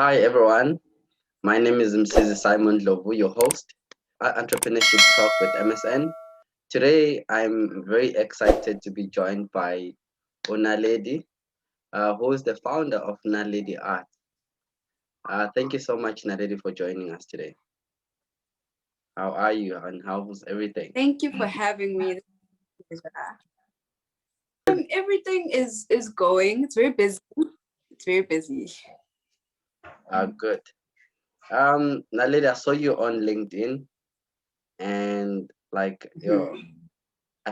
Hi everyone, my name is Mrs. Simon Lovu, your host at Entrepreneurship Talk with MSN. Today I'm very excited to be joined by Naledi, who is the founder of Naledi Art. Thank you so much, Naledi, for joining us today. How are you and how's everything? Thank you for having me. Everything is going. It's very busy. It's very busy. Good. Naledi, I saw you on LinkedIn and I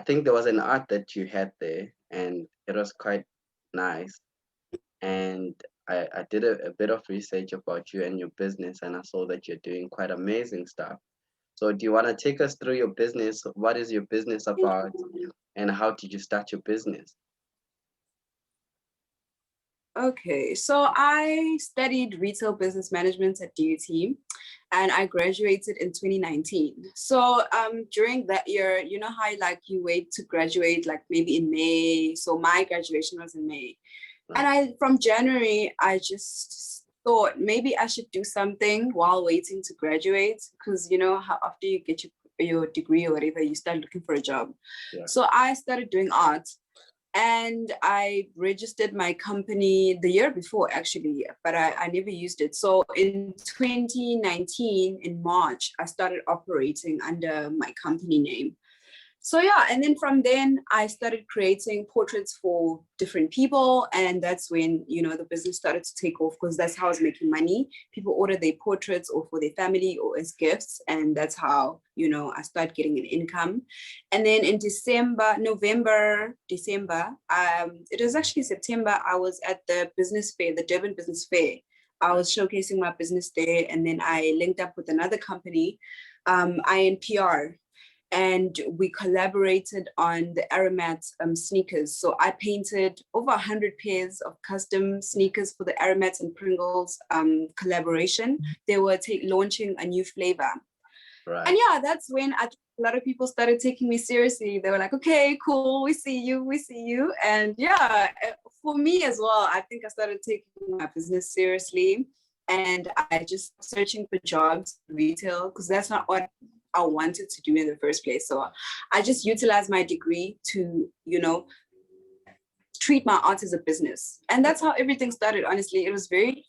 think there was an art that you had there and it was quite nice. And I did a bit of research about you and your business, and I saw that you're doing quite amazing stuff. So, do you want to take us through your business? What is your business about, and how did you start your business? Okay, so I studied retail business management at DUT and I graduated in 2019. So during that year, you know how like you wait to graduate like maybe in May. So my graduation was in May. And from January, I just thought maybe I should do something while waiting to graduate, because you know how after you get your degree or whatever, you start looking for a job. Yeah. So I started doing art. And I registered my company the year before, actually, but I never used it. So in 2019, in March, I started operating under my company name. So yeah, and then from then I started creating portraits for different people, and that's when, you know, the business started to take off, because that's how I was making money. People order their portraits or for their family or as gifts, and that's how, you know, I started getting an income. And then in December, it was actually September, I was at the business fair, the Durban Business Fair. I was showcasing my business there, and then I linked up with another company, INPR, and we collaborated on the Aromat sneakers. So I painted over 100 pairs of custom sneakers for the Aromat and Pringles collaboration. They were launching a new flavor. Right. And yeah, that's when a lot of people started taking me seriously. They were like, okay, cool, we see you. And yeah, for me as well, I think I started taking my business seriously. And I just searching for jobs, retail, because that's not what I wanted to do in the first place. So I just utilized my degree to, you know, treat my art as a business. And that's how everything started. Honestly, it was very,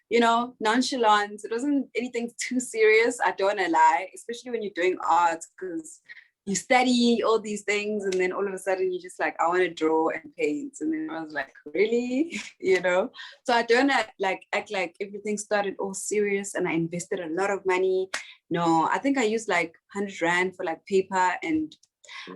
you know, nonchalant. It wasn't anything too serious. I don't want to lie, especially when you're doing art, because you study all these things and then all of a sudden you're just like, I want to draw and paint. And then I was like, really? You know? So I don't like act like everything started all serious and I invested a lot of money. No, I think I used like 100 Rand for like paper, and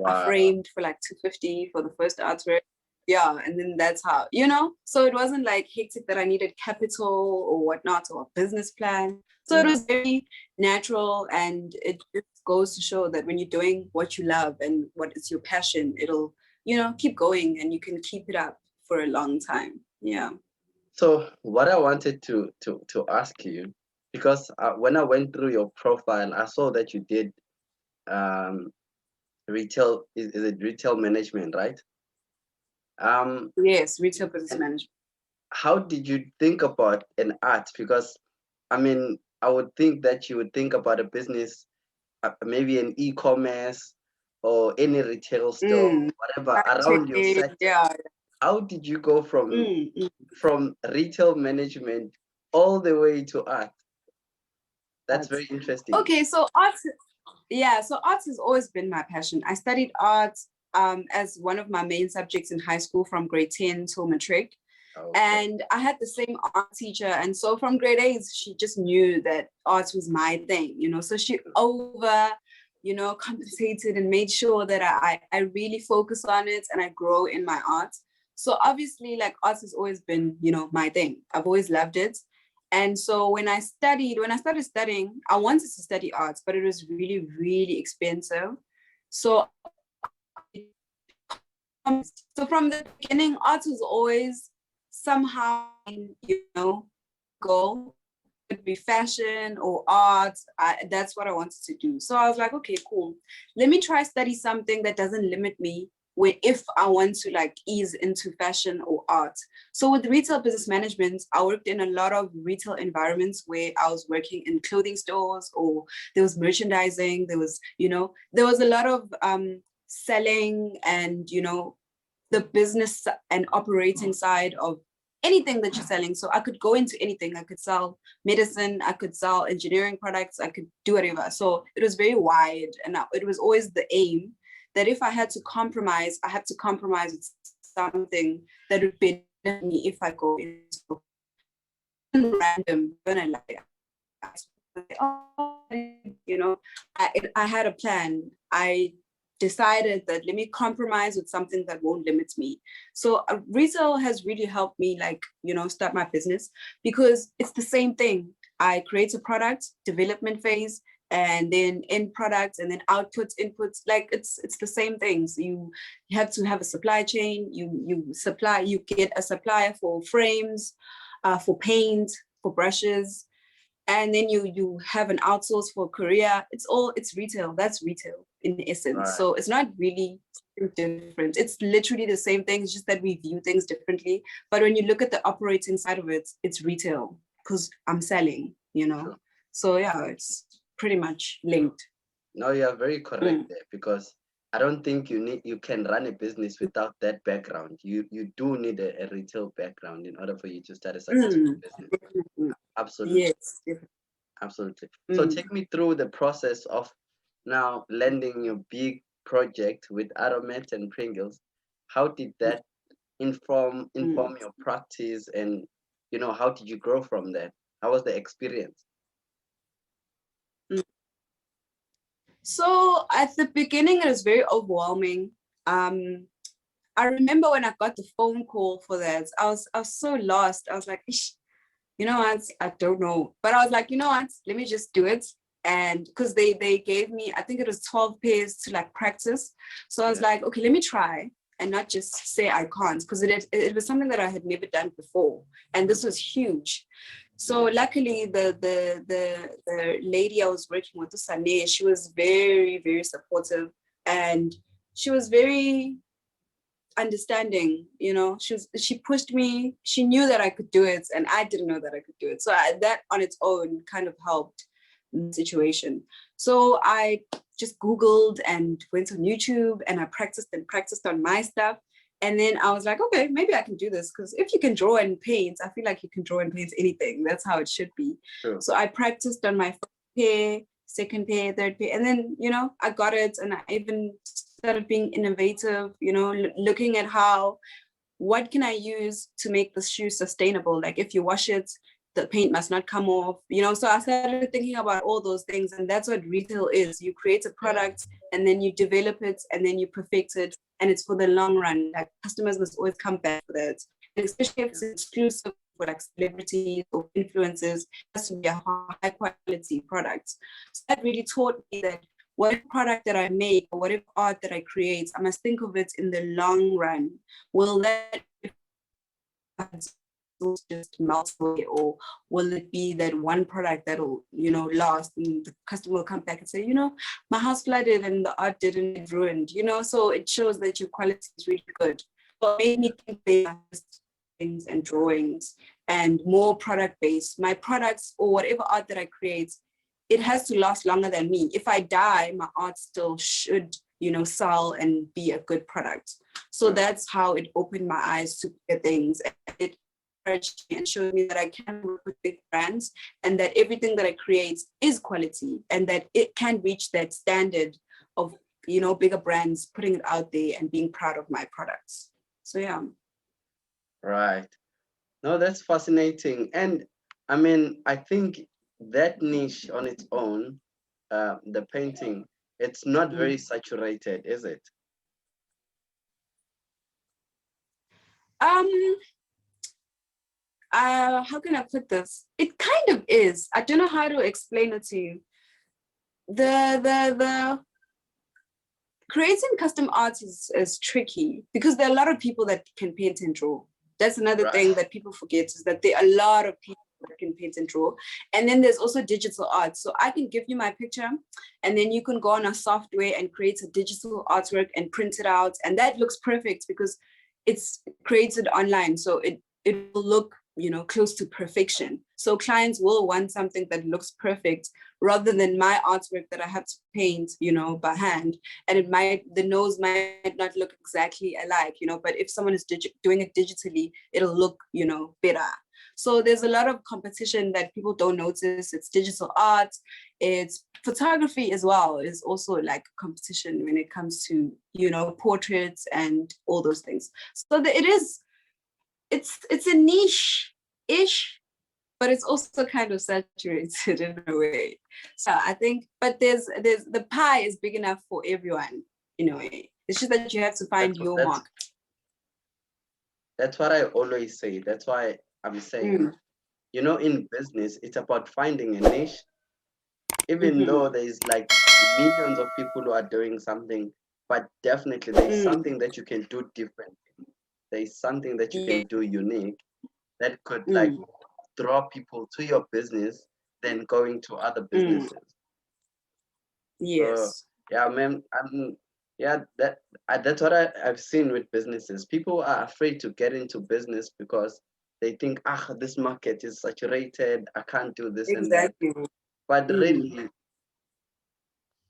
I framed for like 250 for the first artwork. Yeah, and then that's how, you know, so it wasn't like hectic that I needed capital or whatnot or a business plan. So it was very natural, and it just goes to show that when you're doing what you love and what is your passion, it'll, you know, keep going and you can keep it up for a long time. Yeah. So what I wanted to ask you, because when I went through your profile, I saw that you did retail. Is it retail management, right? Yes, retail business management. How did you think about an art? Because I mean, I would think that you would think about a business, maybe an e-commerce or any retail store, whatever around your sector. Yeah. How did you go from retail management all the way to art? That's very interesting. Okay, so art, yeah, so art has always been my passion. I studied art as one of my main subjects in high school from grade 10 till matric. Okay. And I had the same art teacher. And so from grade 8, she just knew that art was my thing, you know, so she you know, compensated and made sure that I really focus on it and I grow in my art. So obviously, like, art has always been, you know, my thing. I've always loved it. And so when I started studying, I wanted to study arts, but it was really, really expensive. So from the beginning, art was always somehow, you know, goal. It could be fashion or art. That's what I wanted to do. So I was like, okay, cool. Let me try study something that doesn't limit me if I want to like ease into fashion or art. So with retail business management, I worked in a lot of retail environments where I was working in clothing stores, or there was merchandising, there was, there was a lot of selling and, the business and operating side of anything that you're selling. So I could go into anything. I could sell medicine, I could sell engineering products, I could do whatever. So it was very wide, and it was always the aim that if I had to compromise, I had to compromise with something that would benefit me if I go into random, I had a plan. I decided that let me compromise with something that won't limit me. So retail has really helped me, like, start my business, because it's the same thing. I create a product, development phase, and then end products, and then outputs, inputs. Like it's the same things. You have to have a supply chain. You get a supplier for frames, for paint, for brushes, and then you have an outsource for Korea. It's retail. That's retail in essence. Right. So it's not really different. It's literally the same thing. It's just that we view things differently. But when you look at the operating side of it, it's retail, because I'm selling, Sure. So yeah, it's pretty much linked. No, you are very correct there, because I don't think you can run a business without that background. You do need a retail background in order for you to start a successful business. Absolutely. Yes. Absolutely. So take me through the process of now landing your big project with Aromat and Pringles. How did that inform your practice, and how did you grow from that? How was the experience? So at the beginning, it was very overwhelming. I remember when I got the phone call for that, I was so lost. I was like, Ish, what? I don't know. But I was like, what? Let me just do it. And because they gave me, I think it was 12 pairs to like practice. So I was like, okay, let me try and not just say I can't, because it was something that I had never done before. And this was huge. So luckily the lady I was working with, Sane, she was very, very supportive, and she was very understanding. She pushed me. She knew that I could do it, and I didn't know that I could do it. So that on its own kind of helped the situation. So I just Googled and went on YouTube, and I practiced on my stuff. And then I was like, okay, maybe I can do this, because if you can draw and paint, I feel like you can draw and paint anything. That's how it should be. Sure. So I practiced on my first pair, second pair, third pair, and then I got it, and I even started being innovative, looking at what can I use to make the shoe sustainable? Like if you wash it, the paint must not come off, So I started thinking about all those things, and that's what retail is. You create a product, and then you develop it, and then you perfect it, and it's for the long run. Like customers must always come back for that, and especially if it's exclusive for like celebrities or influencers, it has to be a high quality product. So that really taught me that whatever product that I make or whatever art that I create, I must think of it in the long run. Will that just melt away, or will it be that one product that'll last, and the customer will come back and say, my house flooded and the art didn't get ruined, so it shows that your quality is really good. So it made me think things and drawings and more product based. My products or whatever art that I create, it has to last longer than me. If I die, my art still should sell and be a good product. So that's how it opened my eyes to things. It encouraged me and showed me that I can work with big brands, and that everything that I create is quality, and that it can reach that standard of bigger brands putting it out there and being proud of my products. So yeah. Right. No, that's fascinating. And I mean, I think that niche on its own, the painting, it's not very saturated, is it? How can I put this? It kind of is. I don't know how to explain it to you. The creating custom art is tricky, because there are a lot of people that can paint and draw. That's another thing that people forget, is that there are a lot of people can paint and draw. And then there's also digital art. So I can give you my picture, and then you can go on a software and create a digital artwork and print it out. And that looks perfect because it's created online. So it will look, close to perfection. So clients will want something that looks perfect rather than my artwork that I have to paint, by hand. And the nose might not look exactly alike, but if someone is doing it digitally, it'll look, better. So there's a lot of competition that people don't notice. It's digital art, it's photography as well. Is also like competition when it comes to, portraits and all those things. So it's a niche-ish, but it's also kind of saturated in a way. So I think, but there's the pie is big enough for everyone in a way. It's just that you have to find your mark. That's what I always say. That's why I'm saying, in business, it's about finding a niche. Even though there's like millions of people who are doing something, but definitely there's something that you can do different. There's something that you can do unique that could like draw people to your business than going to other businesses. Yes. So, yeah, man. That's what I've seen with businesses. People are afraid to get into business because they think, this market is saturated. I can't do this and that. But really,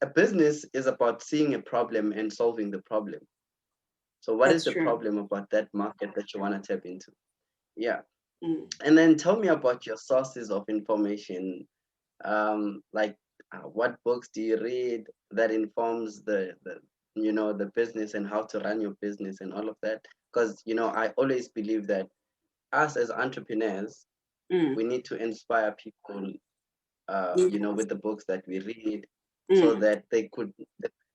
a business is about seeing a problem and solving the problem. So what is the problem about that market that you want to tap into? Yeah. And then tell me about your sources of information. What books do you read that informs the business and how to run your business and all of that? Because I always believe that us as entrepreneurs, we need to inspire people with the books that we read, so that they could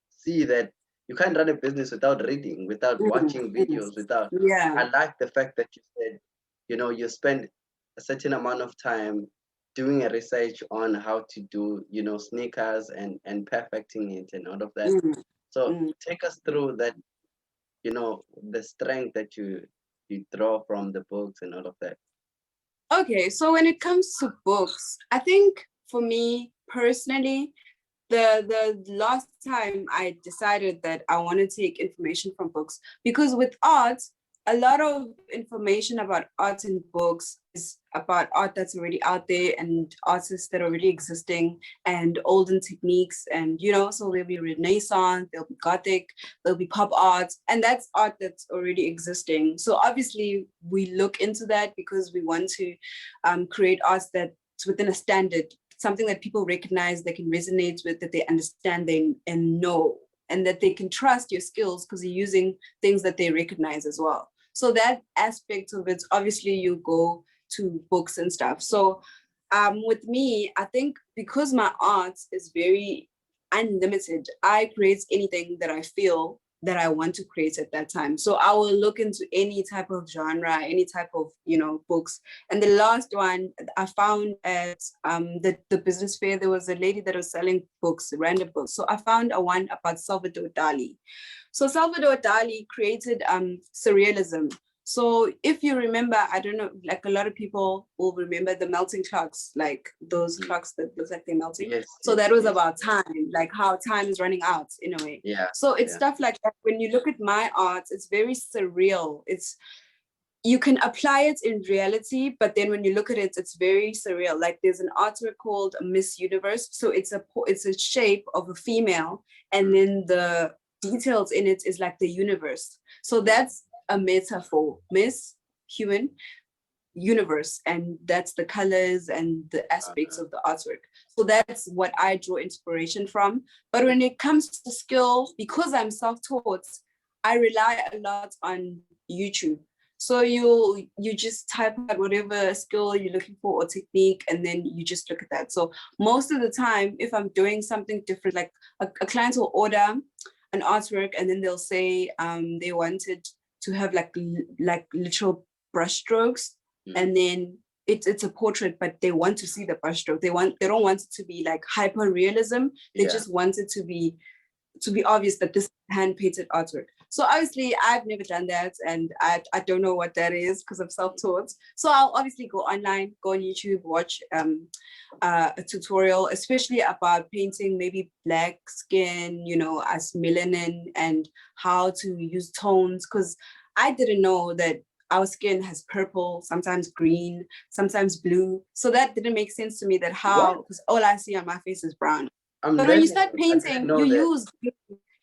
see that you can't run a business without reading, without watching videos, without. I like the fact that you said, you spend a certain amount of time doing a research on how to do, sneakers and perfecting it and all of that. So take us through that, the strength that you draw from the books and all of that. Okay, so when it comes to books, I think for me personally, the last time I decided that I want to take information from books, because with art, a lot of information about art in books is about art that's already out there and artists that are already existing and olden techniques. And, so there'll be Renaissance, there'll be Gothic, there'll be pop art, and that's art that's already existing. So obviously we look into that because we want to create art that's within a standard, something that people recognize, they can resonate with, that they understand and know, and that they can trust your skills because you're using things that they recognize as well. So that aspect of it, obviously you go to books and stuff. So with me, I think because my art is very unlimited, I create anything that I feel that I want to create at that time. So I will look into any type of genre, any type of, books. And the last one I found at the business fair, there was a lady that was selling books, random books. So I found a one about Salvador Dali. So Salvador Dali created surrealism. So if you remember, I don't know, like a lot of people will remember the melting clocks, like those clocks that look like they're melting. Yes, so that was about time, like how time is running out in a way. Yeah. So it's stuff like that. When you look at my art, it's very surreal. You can apply it in reality, but then when you look at it, it's very surreal. Like there's an artwork called Miss Universe. So it's a shape of a female, and then the details in it is like the universe. So that's a metaphor, Miss Human Universe, and that's the colors and the aspects of the artwork. So that's what I draw inspiration from. But when it comes to skill, because I'm self-taught, I rely a lot on YouTube. So you just type out whatever skill you're looking for or technique, and then you just look at that. So most of the time, if I'm doing something different, like a client will order an artwork and then they'll say they wanted to have like literal brush strokes, and then it's a portrait, but they want to see the brush stroke. They don't want it to be like hyper realism. They just want it to be obvious that this is hand painted artwork. So obviously I've never done that, and I don't know what that is because I'm self-taught. So I'll obviously go online, go on YouTube, watch a tutorial, especially about painting maybe black skin, you know, as melanin, and how to use tones, because I didn't know that our skin has purple, sometimes green, sometimes blue. So that didn't make sense to me, that how, because all I see on my face is brown. I'm But when you learning. start I didn't painting, know you that. use,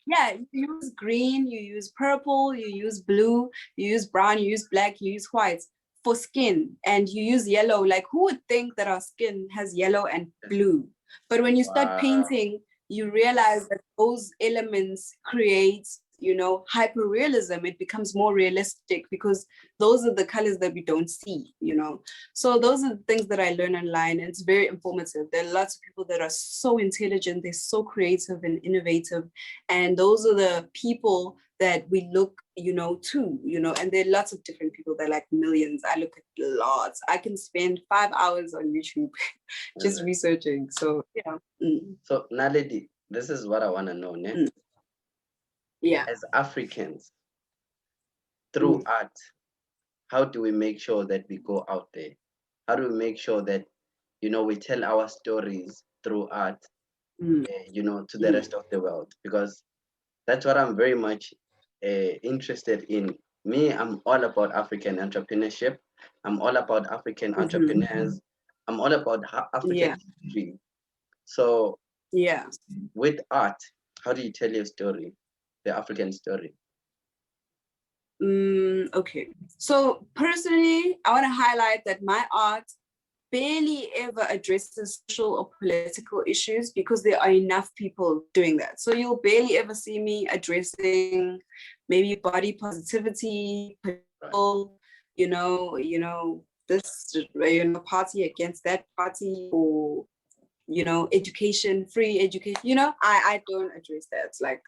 yeah, you use green, you use purple, you use blue, you use brown, you use black, you use white for skin, and you use yellow. Like, who would think that our skin has yellow and blue? But when you start Wow. painting, you realize that those elements create, you know, hyperrealism. It becomes more realistic because those are the colors that we don't see, you know. So those are the things that I learn online, and it's very informative. There are lots of people that are so intelligent, they're so creative and innovative, and those are the people that we look, you know, to, you know. And there are lots of different people, that are like millions. I look at lots. I can spend 5 hours on YouTube just researching. So yeah. So Naledi, this is what I want to know, ne? Yeah. As Africans, through art, how do we make sure that we go out there? How do we make sure that, you know, we tell our stories through art, you know, to the rest of the world? Because that's what I'm very much interested in. Me, I'm all about African entrepreneurship. I'm all about African entrepreneurs. I'm all about African Yeah. history. So Yeah. with art, how do you tell your story, the African story? Okay. So personally, I want to highlight that my art barely ever addresses social or political issues, because there are enough people doing that. So you'll barely ever see me addressing maybe body positivity, political, this, party against that party, or education, free education. I don't address that. Like,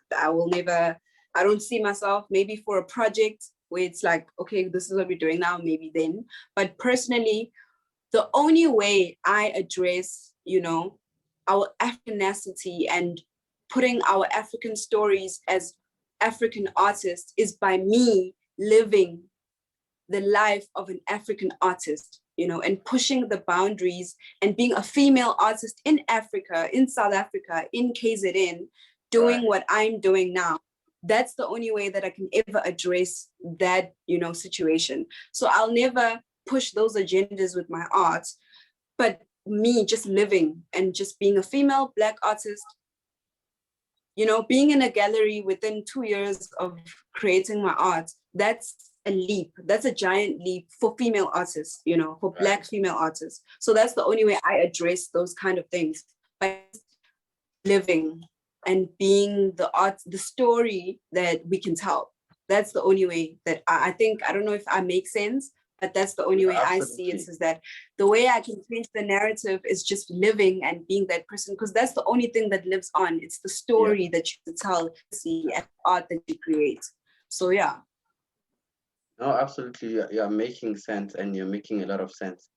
I don't see myself, maybe for a project where it's like, okay, this is what we're doing now, maybe then. But personally, the only way I address, our Africanity and putting our African stories as African artists is by me living the life of an African artist, and pushing the boundaries, and being a female artist in Africa, in South Africa, in KZN, doing what I'm doing now. That's the only way that I can ever address that, situation. So I'll never push those agendas with my art, but me just living and just being a female Black artist, being in a gallery within 2 years of creating my art, that's a leap. That's a giant leap for female artists, for Black female artists. So that's the only way I address those kind of things, by living and being the art, the story that we can tell. That's the only way that I think, I don't know if I make sense, but that's the only way I see it, is that the way I can change the narrative is just living and being that person, because that's the only thing that lives on. It's the story that you tell, see, and art that you create. So yeah. No, absolutely. You're making sense, and you're making a lot of sense.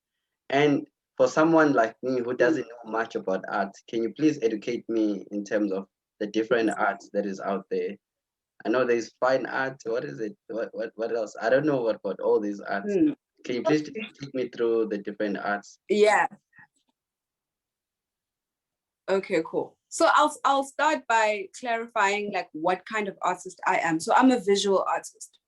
And for someone like me who doesn't know much about art, can you please educate me in terms of the different arts that is out there? I know there's fine art. What is it? What else? I don't know what about all these arts. Can you please take me through the different arts? Yeah. Okay, cool. So I'll start by clarifying like what kind of artist I am. So I'm a visual artist.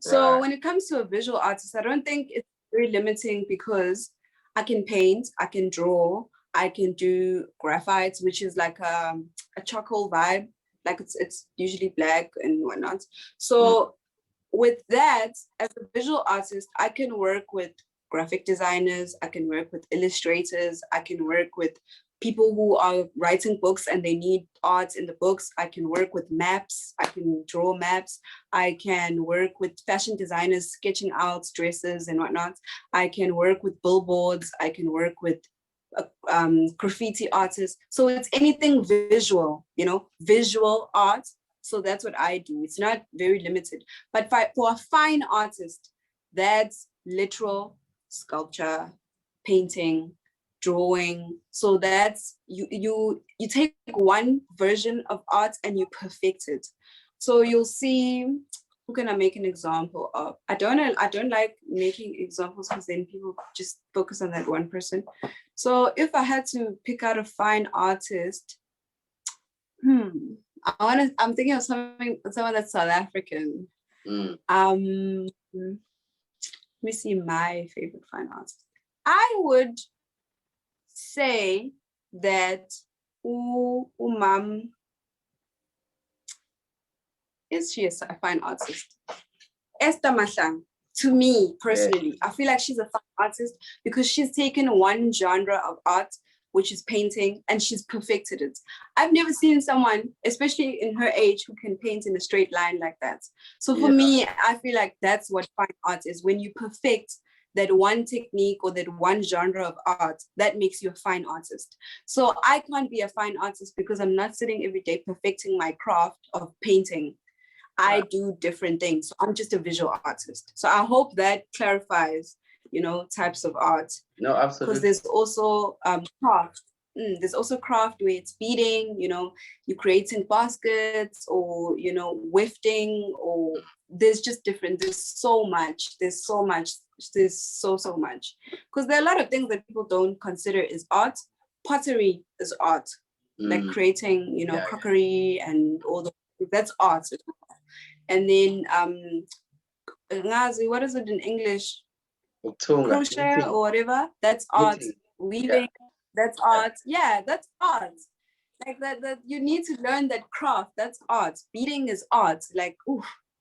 So when it comes to a visual artist, I don't think it's very limiting, because I can paint, I can draw, I can do graphite, which is like a charcoal vibe. Like it's usually black and whatnot. So with that, as a visual artist, I can work with graphic designers, I can work with illustrators, I can work with people who are writing books and they need art in the books. I can work with maps, I can draw maps, I can work with fashion designers sketching out dresses and whatnot. I can work with billboards, I can work with graffiti artists. So it's anything visual, visual art. So that's what I do. It's not very limited. But for a fine artist, that's literal sculpture, painting, drawing. So that's you take one version of art and you perfect it. So you'll see who can I make an example of? I don't like making examples because then people just focus on that one person. So if I had to pick out a fine artist, I'm thinking of someone that's South African. Let me see my favorite fine artist. I would say that Umam, is she a fine artist? Esther Mahlang. To me personally, I feel like she's a fine artist because she's taken one genre of art, which is painting, and she's perfected it. I've never seen someone, especially in her age, who can paint in a straight line like that. So for me, I feel like that's what fine art is. When you perfect that one technique or that one genre of art, that makes you a fine artist. So I can't be a fine artist because I'm not sitting every day perfecting my craft of painting. I do different things. So I'm just a visual artist. So I hope that clarifies, types of art. No, absolutely. Because there's also craft. There's also craft where it's beading, you're creating baskets or, wefting, or there's just different, there's so much. There's so much. Because there are a lot of things that people don't consider as art. Pottery is art. Like creating, crockery and all the, that's art. And then, what is it in English? Crochet or whatever, that's art. Weaving, that's art. Yeah, that's art. Like that you need to learn that craft. That's art. Beading is art. Like,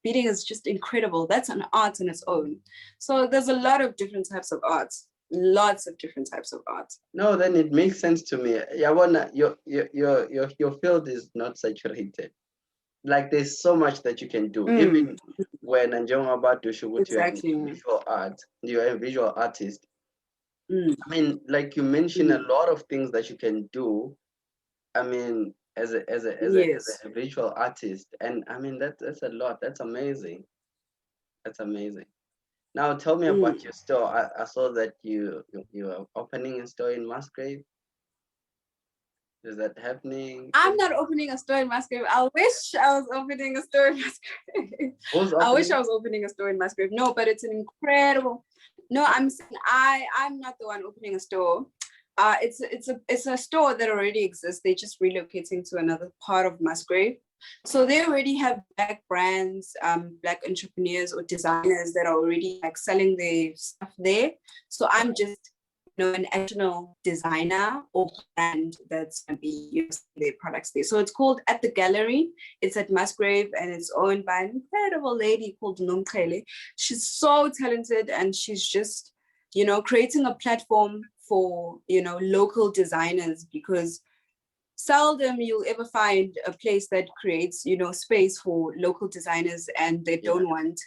beading is just incredible. That's an art on its own. So there's a lot of different types of art. Lots of different types of art. No, then it makes sense to me. Your field is not saturated. Like there's so much that you can do. Even when Anjong about to show Exactly. visual art, you're a visual artist. I mean, like you mentioned a lot of things that you can do. I mean, as a visual artist, and I mean that's a lot. That's amazing. That's amazing. Now tell me about your store. I saw that you are opening a store in Musgrave. Is that happening? I'm not opening a store in Musgrave. I wish I was opening a store in Musgrave. I wish I was opening a store in Musgrave. No, but it's an incredible. No, I'm saying I'm not the one opening a store. It's a store that already exists. They're just relocating to another part of Musgrave. So they already have Black brands, Black entrepreneurs or designers that are already like selling their stuff there. So I'm just an additional designer or brand that's going to be using their products there. So it's called At the Gallery. It's at Musgrave and it's owned by an incredible lady called Nomkhele. She's so talented and she's just, creating a platform for, local designers, because seldom you'll ever find a place that creates, space for local designers and they don't want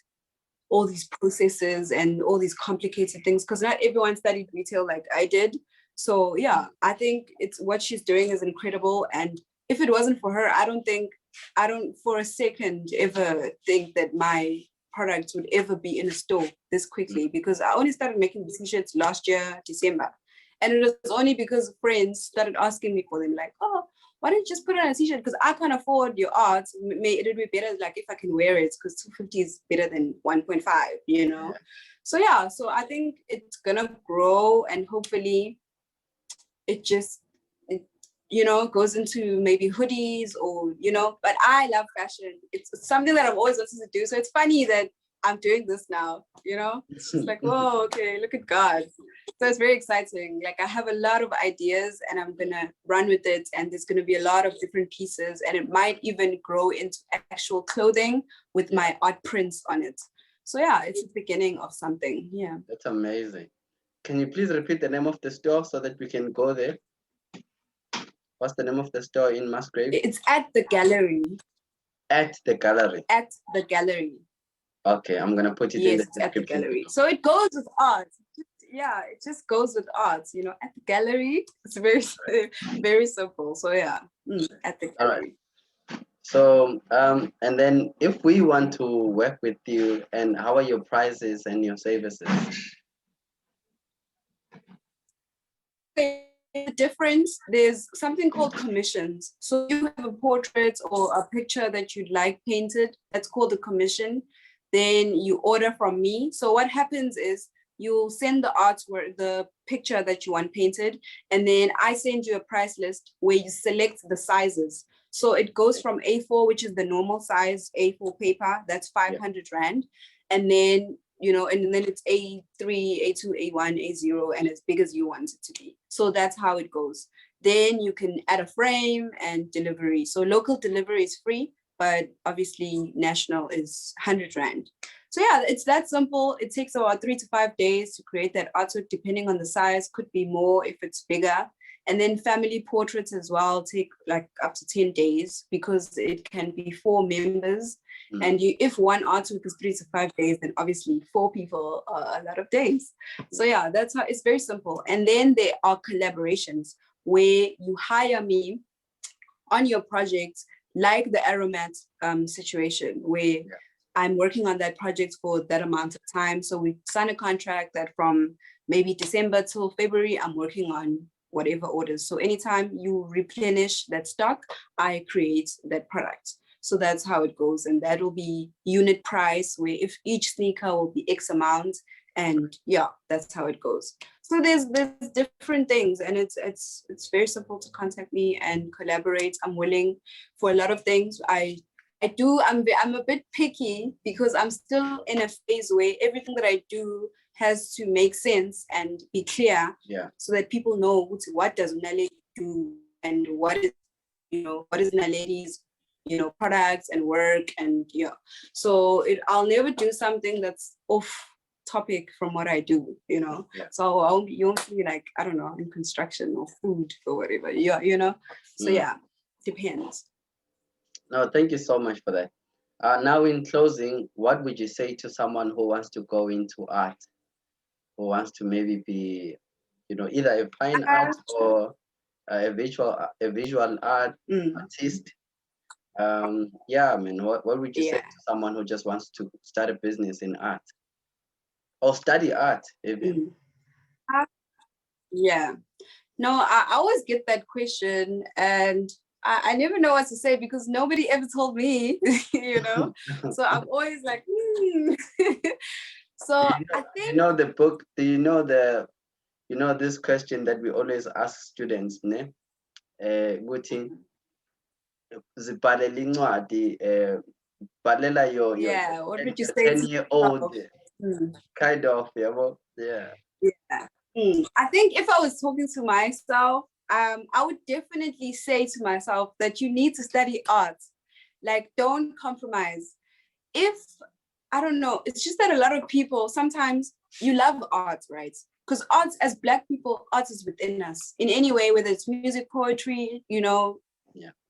all these processes and all these complicated things, because not everyone studied retail like I did. So yeah, I think it's what she's doing is incredible. And if it wasn't for her, I don't for a second ever think that my products would ever be in a store this quickly, because I only started making the t-shirts last year, December. And it was only because friends started asking me for them, like, oh, why don't you just put it on a t-shirt? Because I can't afford your art. It would be better like if I can wear it, because 250 is better than 1.5, So yeah, so I think it's gonna grow and hopefully it just goes into maybe hoodies or but I love fashion. It's something that I've always wanted to do. So it's funny that I'm doing this now, It's like, whoa, okay, look at God. So it's very exciting. Like I have a lot of ideas and I'm gonna run with it, and there's gonna be a lot of different pieces, and it might even grow into actual clothing with my art prints on it. So yeah, it's the beginning of something. Yeah. That's amazing. Can you please repeat the name of the store so that we can go there? What's the name of the store in Musgrave? It's At the Gallery. At the Gallery. At the Gallery. Okay, I'm gonna put it in the description. At the Gallery. So it goes with art. Yeah, it just goes with art. At the Gallery. It's very, very simple. So yeah, At the Gallery. Right. So and then if we want to work with you, and how are your prices and your services? The difference, there's something called commissions. So you have a portrait or a picture that you'd like painted, that's called a commission. then you order from me. So what happens is you'll send the artwork, the picture that you want painted, and then I send you a price list where you select the sizes. So it goes from A4, which is the normal size A4 paper, that's 500 Rand. And then, and then it's A3, A2, A1, A0, and as big as you want it to be. So that's how it goes. Then you can add a frame and delivery. So local delivery is free, but obviously national is 100 Rand. So yeah, it's that simple. It takes about 3 to 5 days to create that artwork, depending on the size, could be more if it's bigger. And then family portraits as well take like up to 10 days because it can be 4 members. And if one artwork is 3 to 5 days, then obviously 4 people are a lot of days. So yeah, that's how it's very simple. And then there are collaborations where you hire me on your project, like the Aromat situation, where I'm working on that project for that amount of time. So we sign a contract that from maybe December till February, I'm working on whatever orders. So anytime you replenish that stock, I create that product. So that's how it goes. And that will be unit price, where if each sneaker will be X amount. And yeah, that's how it goes. So there's different things, and it's very simple to contact me and collaborate. I'm willing for a lot of things. I'm a bit picky because I'm still in a phase where everything that I do has to make sense and be clear, so that people know what does Naledi do and what is Naledi's products and work. And so I'll never do something that's off topic from what I do, so you won't be like, I don't know, in construction or food or whatever, so depends. No, thank you so much for that. Now in closing, what would you say to someone who wants to go into art, who wants to maybe be either a fine art or a visual art artist? What would you say to someone who just wants to start a business in art or study art even? No, I always get that question, and I never know what to say because nobody ever told me, so I'm always like, So I think the book. Do you know this question that we always ask students, ne? Ukuthi zibhalela incwadi, bhalela your what would you say 10-year-old kind of, yeah. I think if I was talking to myself, I would definitely say to myself that you need to study art. Like, don't compromise. I don't know, it's just that a lot of people, sometimes you love art, right? Because art, as Black people, art is within us in any way, whether it's music, poetry,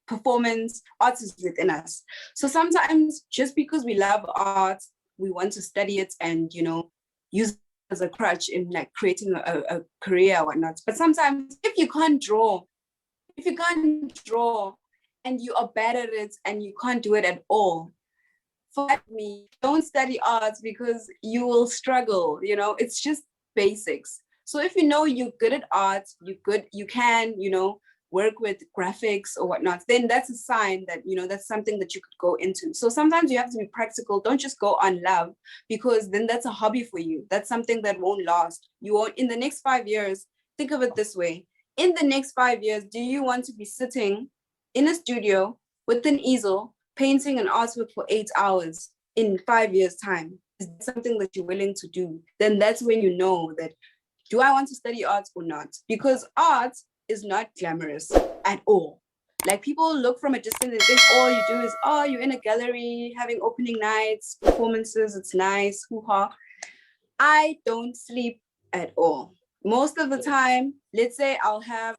performance, art is within us. So sometimes just because we love art, we want to study it and, use it as a crutch in like creating a career or whatnot. But sometimes if you can't draw and you are bad at it and you can't do it at all, for me, don't study art because you will struggle. It's just basics. So if you're good at art, you can, work with graphics or whatnot, then that's a sign that, that's something that you could go into. So sometimes you have to be practical. Don't just go on love, because then that's a hobby for you. That's something that won't last. You won't, in the next 5 years, think of it this way. In the next 5 years, do you want to be sitting in a studio with an easel, painting an artwork for 8 hours in 5 years' time? Is that something that you're willing to do? Then that's when you know that, do I want to study art or not? Because art is not glamorous at all. Like, people look from a distance and think all you do is, you're in a gallery having opening nights, performances, it's nice, hoo-ha. I don't sleep at all. Most of the time, let's say I'll have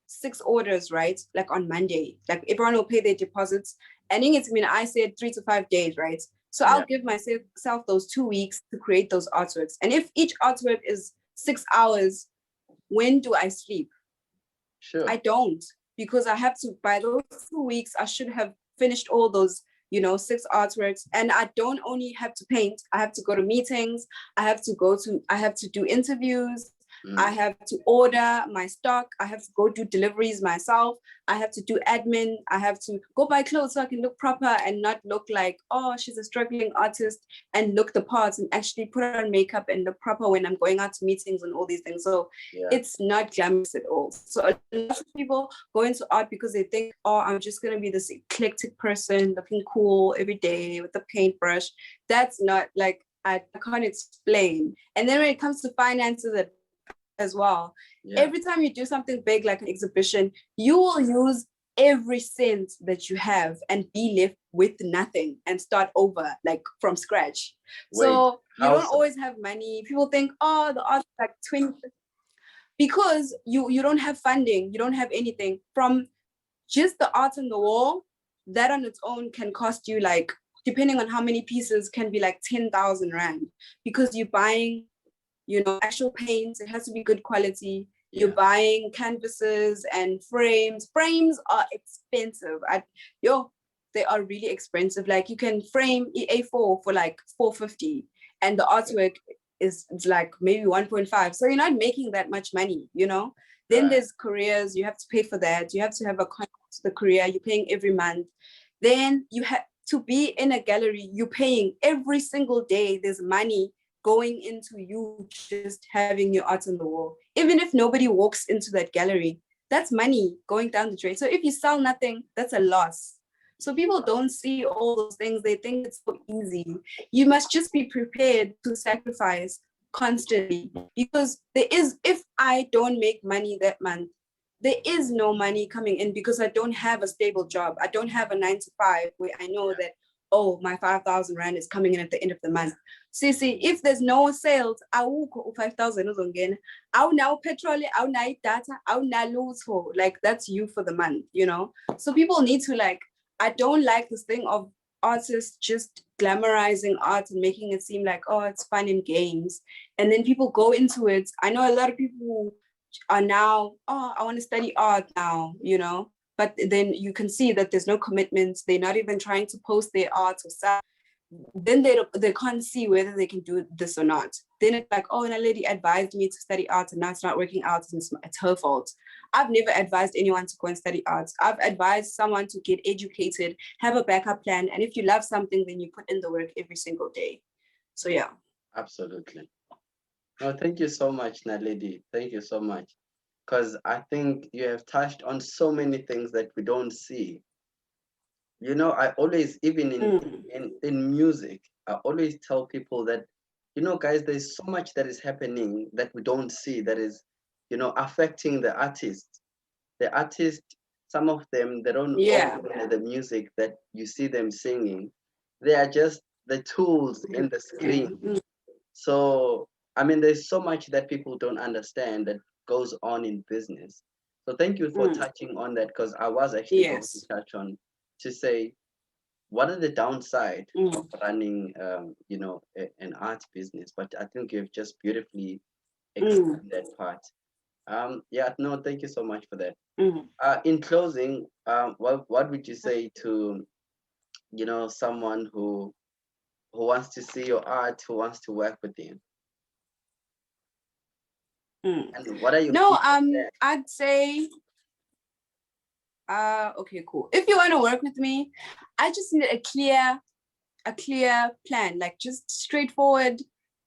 6 orders, right? Like on Monday, like everyone will pay their deposits. And I said 3 to 5 days, right? So I'll give myself those 2 weeks to create those artworks. And if each artwork is 6 hours, when do I sleep? Sure. I don't, because I have to, by those 2 weeks, I should have finished all those, 6 artworks. And I don't only have to paint, I have to go to meetings, I have to do interviews, I have to order my stock. I have to go do deliveries myself. I have to do admin. I have to go buy clothes so I can look proper and not look like, oh, she's a struggling artist, and look the parts and actually put on makeup and look proper when I'm going out to meetings and all these things. So it's not glamorous at all. So a lot of people go into art because they think, oh, I'm just going to be this eclectic person looking cool every day with a paintbrush. That's not like, I can't explain. And then when it comes to finances as well, every time you do something big like an exhibition, you will use every cent that you have and be left with nothing and start over like from scratch. So you don't always have money. People think, oh, the art is like 20, because you don't have funding, you don't have anything. From just the art on the wall, that on its own can cost you, like, depending on how many pieces, can be like 10,000 Rand, because you're buying, you know, actual paints. It has to be good quality. You're buying canvases and frames. Frames are expensive. They are really expensive. Like, you can frame A4 for like 450, and the artwork is like maybe 1.5. So you're not making that much money, you know? Then there's careers. You have to pay for that. You have to have a contract to the career. You're paying every month. Then you have to be in a gallery. You're paying every single day. There's money going into you just having your art on the wall. Even if nobody walks into that gallery, that's money going down the drain. So if you sell nothing, that's a loss. So people don't see all those things. They think it's so easy. You must just be prepared to sacrifice constantly, because if I don't make money that month, there is no money coming in, because I don't have a stable job. I don't have a 9 to 5 where I know that, oh, my 5,000 Rand is coming in at the end of the month. See, if there's no sales, I will go 5,000 again. I'll now petrol, I'll now data, I'll now lose for, like, that's you for the month, you know? So people need to, like, I don't like this thing of artists just glamorizing art and making it seem like, oh, it's fun and games. And then people go into it. I know a lot of people who are now, oh, I want to study art now, you know? But then you can see that there's no commitments. They're not even trying to post their art or sell. Then they can't see whether they can do this or not. Then it's like, oh, Naledi advised me to study art and now it's not working out and it's her fault. I've never advised anyone to go and study art. I've advised someone to get educated, have a backup plan. And if you love something, then you put in the work every single day. So yeah. Absolutely. No, thank you so much, Naledi. Thank you so much. Because I think you have touched on so many things that we don't see. You know, I always, even in music, I always tell people that, you know, guys, there's so much that is happening that we don't see, that is, you know, affecting the artist. The artist, some of them, they don't own the music that you see them singing. They are just the tools in the screen. So, I mean, there's so much that people don't understand that goes on in business. So thank you for touching on that, because I was actually going to touch on, to say, what are the downside of running, you know, an art business? But I think you've just beautifully explained that part. Yeah, no, thank you so much for that. In closing, what would you say to, you know, someone who wants to see your art, who wants to work with you? And what are you? No, I'd say, okay, cool. If you want to work with me, I just need a clear plan, like just straightforward.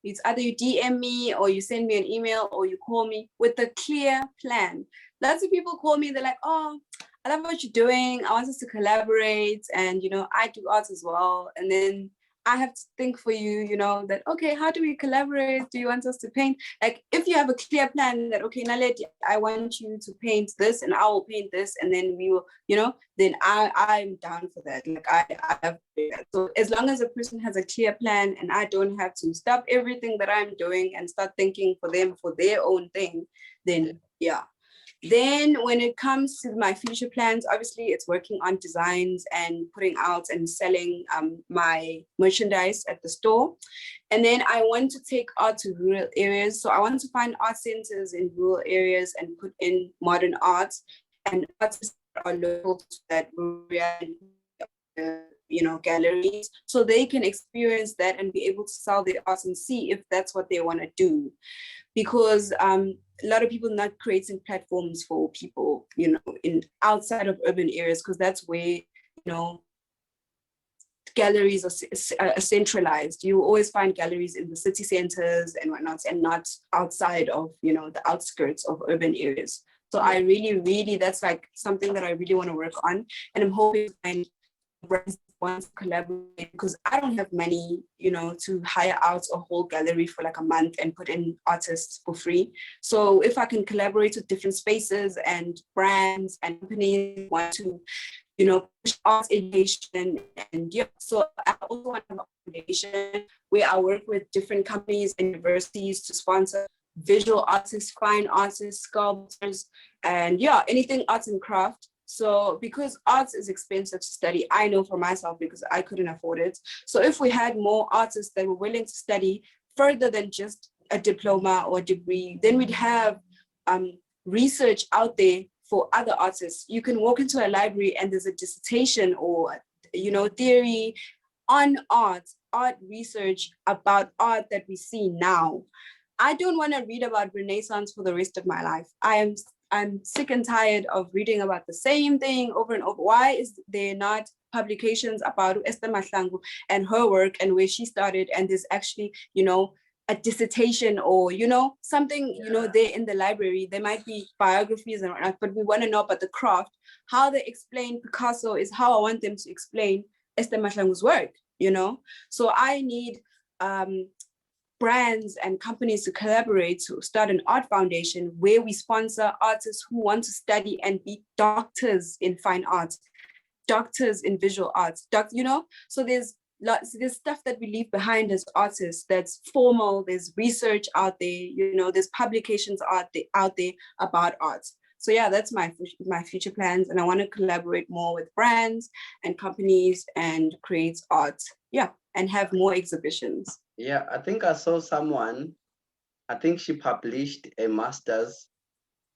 It's either you DM me or you send me an email or you call me with a clear plan. Lots of people call me, they're like, oh, I love what you're doing. I want us to collaborate. And, you know, I do art as well. And then I have to think for you, you know, that, okay, how do we collaborate? Do you want us to paint? Like, if you have a clear plan that, okay, Naledi, I want you to paint this and I will paint this, and then we will, you know, then I'm down for that. Like, I have that. So as long as a person has a clear plan and I don't have to stop everything that I'm doing and start thinking for them for their own thing, then yeah. Then when it comes to my future plans, obviously it's working on designs and putting out and selling my merchandise at the store. And then I want to take art to rural areas. So I want to find art centers in rural areas and put in modern art, and artists that are local to that area, you know, galleries, so they can experience that and be able to sell their art and see if that's what they want to do. because a lot of people not creating platforms for people, in outside of urban areas, because that's where, galleries are centralized. You always find galleries in the city centers and whatnot, and not outside of, the outskirts of urban areas. So I really, that's like something that I really want to work on. And I'm hoping to find brands want to collaborate, because I don't have money, to hire out a whole gallery for like a month and put in artists for free. So if I can collaborate with different spaces and brands and companies want to, push arts education, and so I also want to have a foundation where I work with different companies and universities to sponsor visual artists, fine artists, sculptors, and anything arts and craft. So because arts is expensive to study, I know for myself, because I couldn't afford it. So if we had more artists that were willing to study further than just a diploma or a degree, then we'd have research out there for other artists. You can walk into a library and there's a dissertation or, theory on art research about art that we see now. I don't want to read about Renaissance for the rest of my life. I'm sick and tired of reading about the same thing over and over. Why is there not publications about Esther Mahlangu and her work and where she started? And there's actually, a dissertation or, something, there in the library. There might be biographies and whatnot, but we want to know about the craft. How they explain Picasso is how I want them to explain Esther Mahlangu's work, So I need brands and companies to collaborate to start an art foundation where we sponsor artists who want to study and be doctors in fine art, doctors in visual arts, so there's stuff that we leave behind as artists that's formal. There's research out there, there's publications out there about art. So that's my future plans, and I want to collaborate more with brands and companies and create art, and have more exhibitions. Yeah, I think I saw someone, I think she published a master's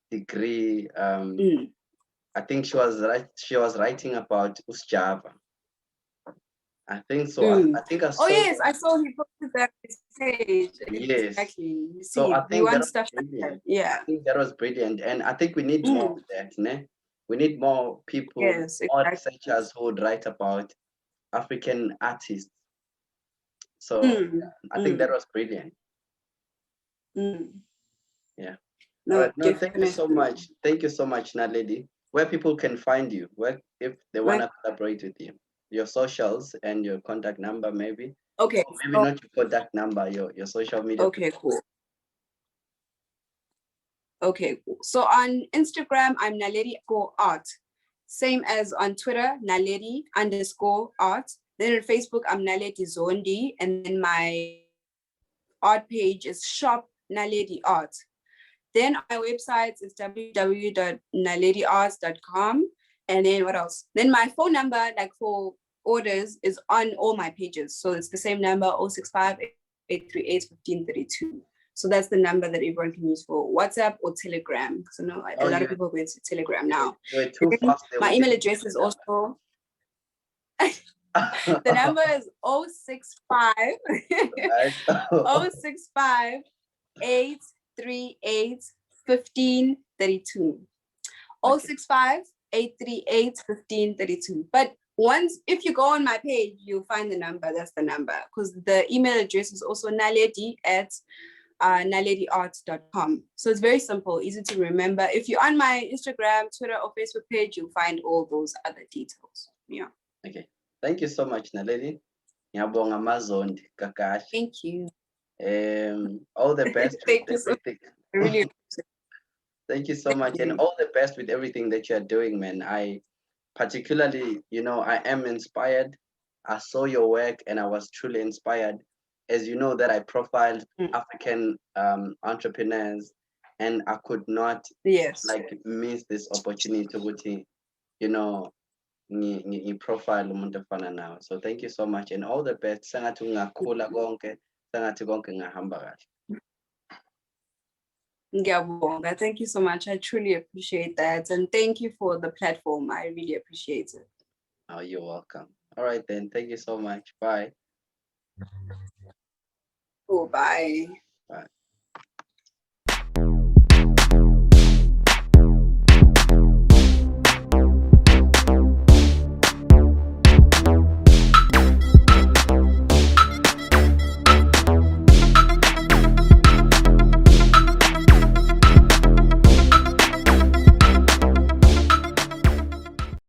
degree. I think she was writing about Java. I think so. I think I saw. Oh yes, I saw he posted that page. Yes. Exactly. You see, So I think that was stuff brilliant. like that. Yeah. I think that was brilliant, and I think we need more of that, ne? We need more people, more researchers who would write about African artists. So I think that was brilliant. Yeah. No, all right. No, thank you so much. Thank you so much, Naledi. Where people can find you, where if they want to collaborate with you, your socials and your contact number, maybe. Okay. Or maybe not your contact number, your social media. Okay, cool. Okay, cool. So on Instagram, I'm Naledi_art. Same as on Twitter, Naledi_art. Then on Facebook, I'm Naledi Zondi. And then my art page is Shop Naledi Art. Then my website is www.nalediarts.com. And then what else? Then my phone number, like for orders, is on all my pages. So it's the same number, 065 838 1532. So that's the number that everyone can use for WhatsApp or Telegram. Because I know a lot of people are going to Telegram now. Too fast, my email address is also... the number is 065 065 838 1532. 065 838 1532. But if you go on my page, you'll find the number. That's the number, because the email address is also naledi@nalediarts.com. So it's very simple, easy to remember. If you're on my Instagram, Twitter, or Facebook page, you'll find all those other details. Yeah. Okay. Thank you so much, Naledi. Thank you. All the best. Thank you so much. I really appreciate it. Thank you so much, and all the best with everything that you're doing, man. I particularly, I am inspired. I saw your work and I was truly inspired. As you know, that I profiled African entrepreneurs, and I could not miss this opportunity to profile umuntu ofana nawe. So thank you so much, and all the best. Sangathi ungakhula konke, sangathi konke ngahamba kahle. Thank you so much. I truly appreciate that. And thank you for the platform. I really appreciate it. Oh, you're welcome. All right, then. Thank you so much. Bye. Oh, bye. Bye.